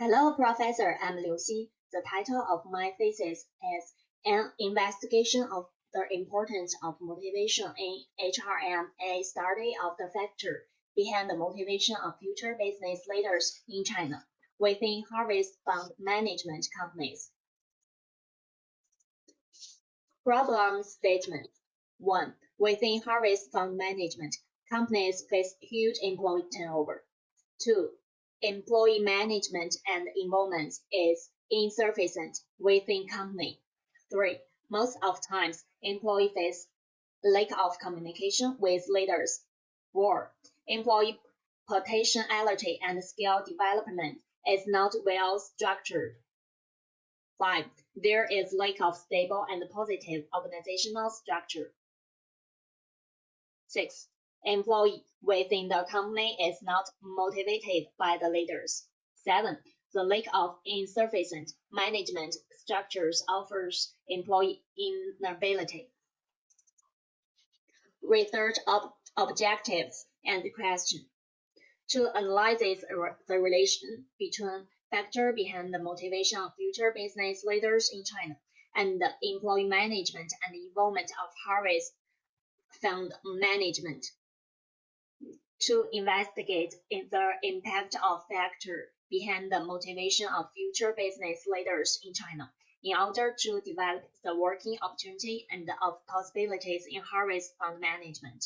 Hello, Professor. I'm Liu Xi. The title of my thesis is An Investigation of the Importance of Motivation in HRM A Study of the Factor Behind the Motivation of Future Business Leaders in China within Harvest Fund Management Companies. Problem statement 1. Within Harvest Fund Management, companies face huge employee turnover. 2. Employee management and involvement is insufficient within company. 3. Most of times, employees face lack of communication with leaders. 4. Employee potentiality and skill development is not well structured. 5. There is lack of stable and positive organizational structure. 6. Employee within the company is not motivated by the leaders. 7. The lack of insufficient management structures offers employee inability. Research objectives and question. To analyze the relation between factor behind the motivation of future business leaders in China and the employee management and involvement of Harvest Fund Management. To investigate the impact of factor behind the motivation of future business leaders in China in order to develop the working opportunity and of possibilities in Harvest Fund Management.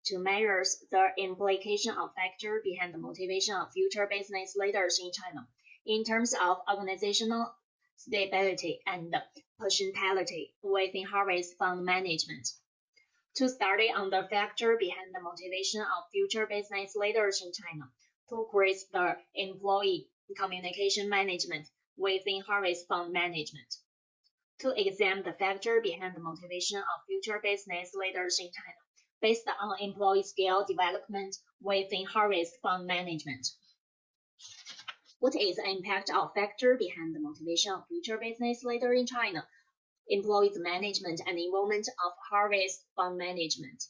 To measure the implication of factor behind the motivation of future business leaders in China in terms of organizational stability and potentiality within Harvest Fund Management. To study on the factor behind the motivation of future business leaders in China to increase the employee communication management within Harvest Fund Management. To examine the factor behind the motivation of future business leaders in China based on employee skill development within Harvest Fund Management. What is the impact of factor behind the motivation of future business leaders in China? Employees management and involvement of Harvest Fund Management.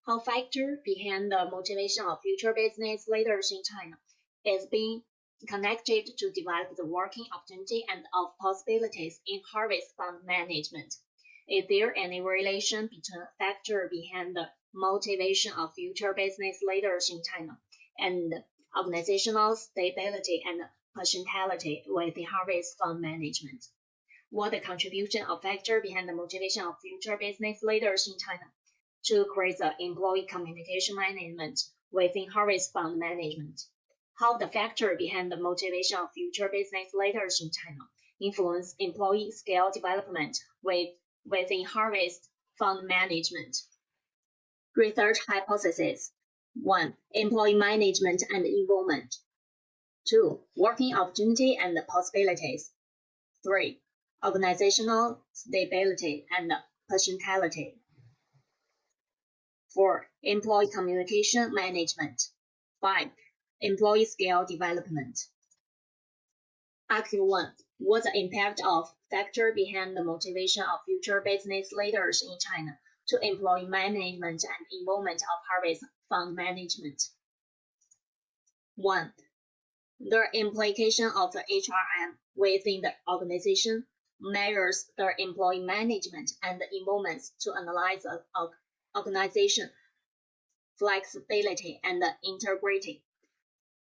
How factor behind the motivation of future business leaders in China is being connected to develop the working opportunity and of possibilities in Harvest Fund Management. Is there any relation between factor behind the motivation of future business leaders in China and organizational stability and potentiality with the Harvest Fund Management? What the contribution of factor behind the motivation of future business leaders in China to create the employee communication management within Harvest Fund Management? How the factor behind the motivation of future business leaders in China influence employee skill development within Harvest Fund Management? Research hypothesis. 1. Employee management and involvement. 2. Working opportunity and possibilities. 3. Organizational stability and potentiality. 4. Employee communication management. 5. Employee skill development. RQ1. What's the impact of factor behind the motivation of future business leaders in China to employee management and involvement of Harvest Fund Management? 1. The implication of the HRM within the organization measures the employee management and involvement to analyze the organization flexibility and integrity.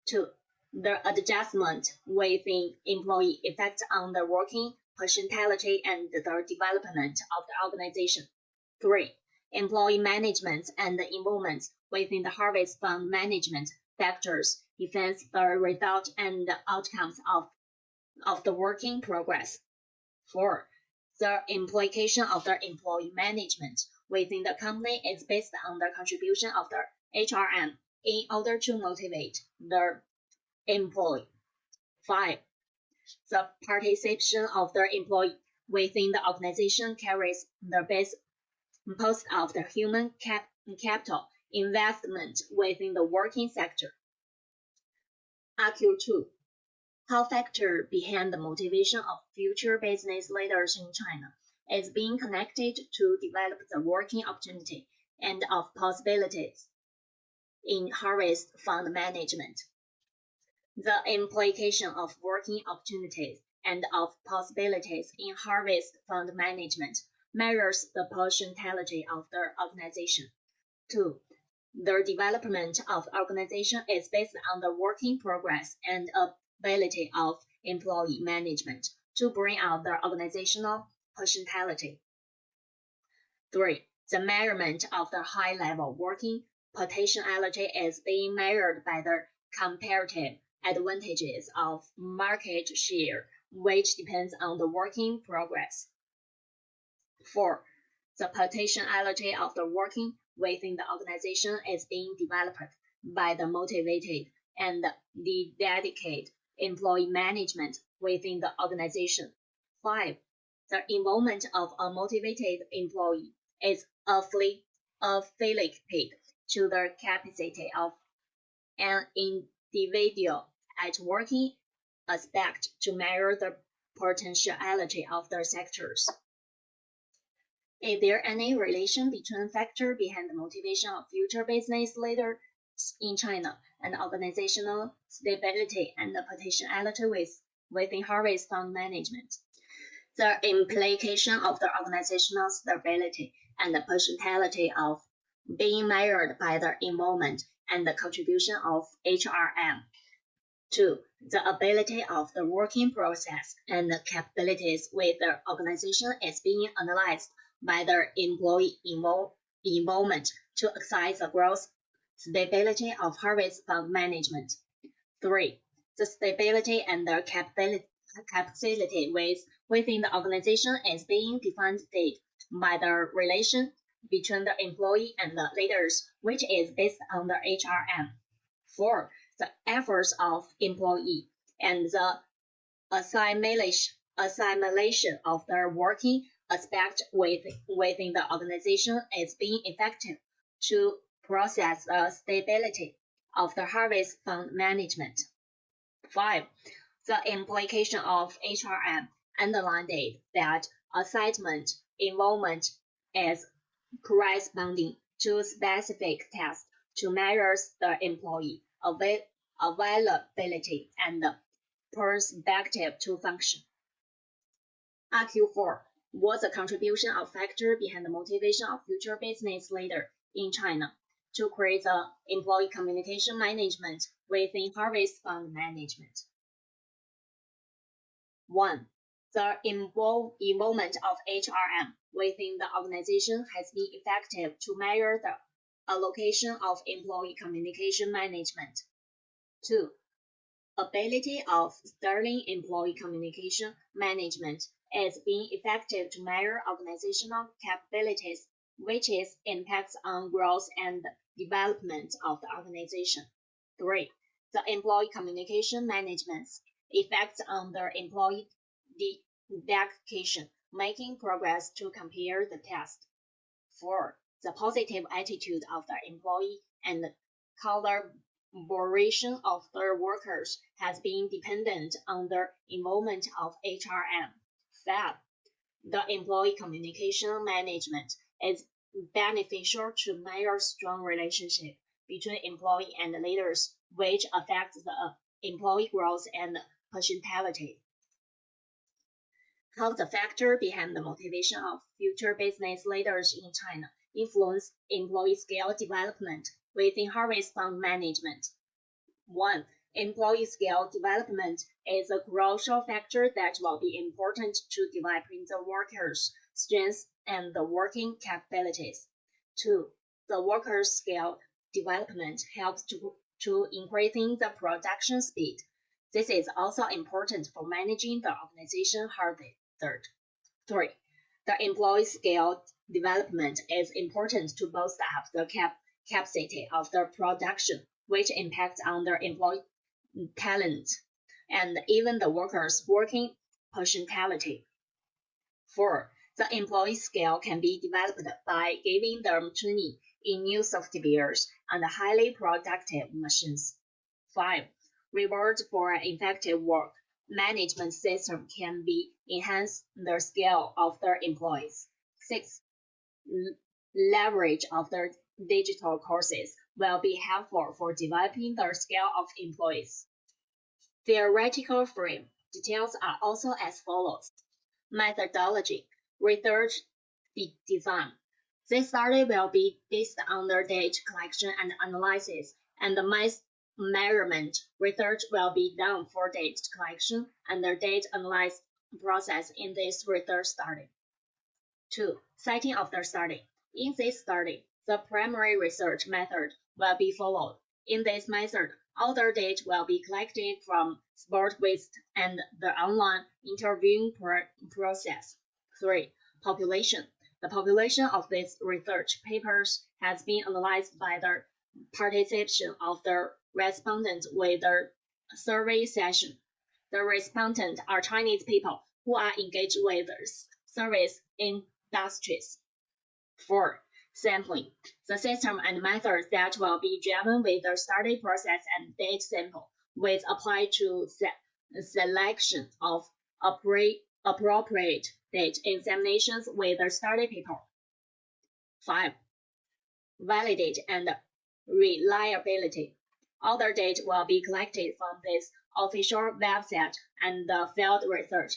2. The adjustment within employee effects on the working potentiality and the development of the organization. 3. Employee management and involvement within the Harvest Fund Management factors affects the result and outcomes of the working progress. 4. The implication of the employee management within the company is based on the contribution of the HRM in order to motivate the employee. 5. The participation of the employee within the organization carries the base post of the human capital investment within the working sector. RQ2. How factor behind the motivation of future business leaders in China is being connected to develop the working opportunity and of possibilities in Harvest Fund Management. The implication of working opportunities and of possibilities in harvest fund management measures the potentiality of the organization. 2. The development of organization is based on the working progress and ability of employee management to bring out the organizational potentiality. 3. The measurement of the high-level working potentiality is being measured by the comparative advantages of market share, which depends on the working progress. 4. The potentiality of the working within the organization is being developed by the motivated and the dedicated employee management within the organization. 5. The involvement of a motivated employee is affiliated to the capacity of an individual at working aspect to measure the potentiality of their sectors. Is there any relation between factor behind the motivation of future business leaders in China and organizational stability and the potentiality within harvest fund management? The implication of the organizational stability and the potentiality of being measured by the involvement and the contribution of HRM. 2. The ability of the working process and the capabilities with the organization is being analyzed by the employee involvement to assess the growth stability of harvest fund management. 3. The stability and the capacity within the organization is being defined by the relation between the employee and the leaders, which is based on the HRM. 4. The efforts of employee and the assimilation of their working aspect within the organization is being effective to process the stability of the harvest fund management. 5. The implication of HRM underlined that assessment involvement is corresponding to specific tasks to measure the employee availability and perspective to function. RQ4. What's the contribution of factor behind the motivation of future business leader in China to create the employee communication management within harvest fund management? 1. The involvement of HRM within the organization has been effective to measure the allocation of employee communication management. 2. Ability of sterling employee communication management is being effective to measure organizational capabilities, which is impacts on growth and development of the organization. 3. The employee communication management's effects on the employee dedication, making progress to compare the test. 4. The positive attitude of the employee and collaboration of their workers has been dependent on the involvement of HRM. 5. The employee communication management is beneficial to measure strong relationship between employee and leaders, which affects the employee growth and potentiality. How the factor behind the motivation of future business leaders in China influence employee skill development within harvest fund management. 1. Employee skill development is a crucial factor that will be important to developing the workers' strengths and the working capabilities. 2. The workers' skill development helps to increasing the production speed. This is also important for managing the organization harvest. 3. The employee skill development is important to boost up the capacity of the production, which impacts on the employee talent and even the workers' working potentiality. 4. The employee skill can be developed by giving them training in new softwares and highly productive machines. 5. Rewards for effective work management system can be enhance the skill of their employees. 6. Leverage of their digital courses will be helpful for developing the skill of employees. Theoretical frame. Details are also as follows. Methodology. Research design. This study will be based on the data collection and analysis, and the measurement research will be done for data collection and the data analysis process in this research study. 2. Setting of the study. In this study, the primary research method will be followed. In this method, all the data will be collected from sport visits and the online interviewing process. 3. Population. The population of these research papers has been analyzed by the participation of the respondents with the survey session. The respondents are Chinese people who are engaged with the service industries. 4. Sampling. The system and methods that will be driven with the study process and data sample will apply to selection of appropriate data examinations with the study paper. 5. Validity and reliability. All the data will be collected from this official website and the field research,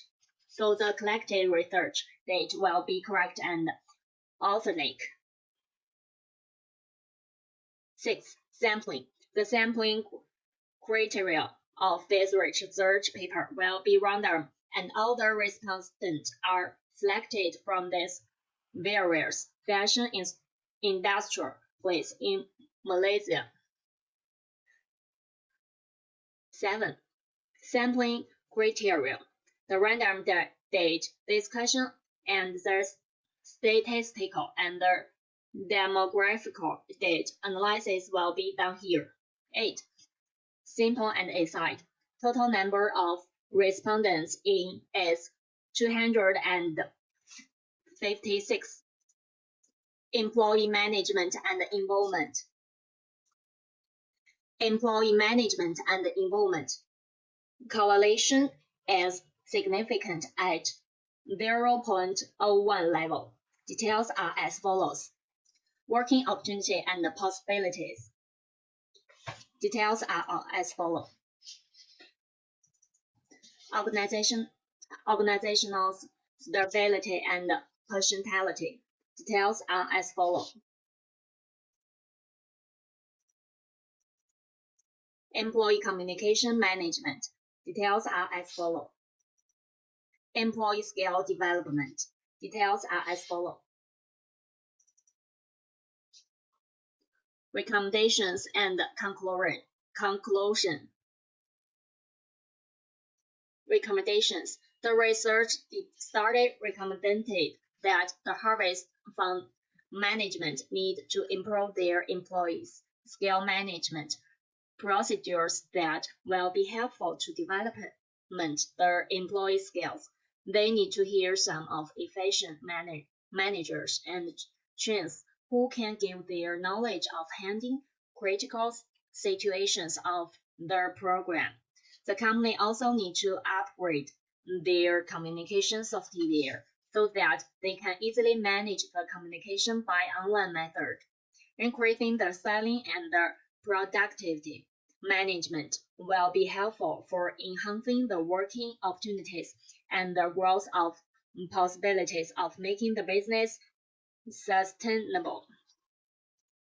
so the collected research data will be correct and authentic. 6. Sampling. The sampling criteria of this research paper will be random, and all the respondents are selected from these various fashion industrial places in Malaysia. 7. Sampling criteria. The random data discussion and the statistical and the demographical data analysis will be done here. 8. Simple and aside. Total number of respondents is 256. Employee management and involvement. Employee management and involvement. Correlation is significant at 0.01 level. Details are as follows. Working opportunity and possibilities. Details are as follows. Organizational stability and personality. Details are as follows. Employee communication management. Details are as follows. Employee skill development. Details are as follows. Recommendations and conclusion. Recommendations. The research study recommended that the harvest fund management need to improve their employees' skill management procedures that will be helpful to development their employee skills. They need to hear some of efficient managers and trainers who can give their knowledge of handling critical situations of their program. The company also needs to upgrade their communication software so that they can easily manage the communication by online method. Increasing the selling and the productivity management will be helpful for enhancing the working opportunities and the growth of possibilities of making the business sustainable.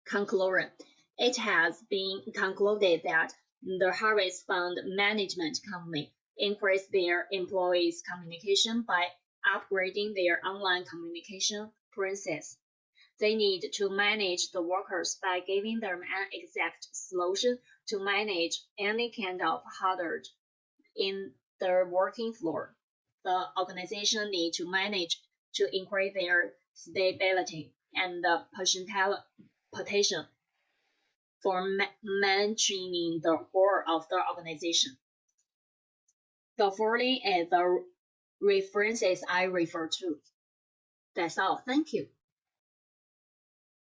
Conclusion. It has been concluded that the Harvest Fund Management Company increased their employees' communication by upgrading their online communication process. They need to manage the workers by giving them an exact solution to manage any kind of hazard in the working floor. The organization needs to manage to increase their stability and the potential for maintaining the core of the organization. The following is the references I refer to. That's all. Thank you.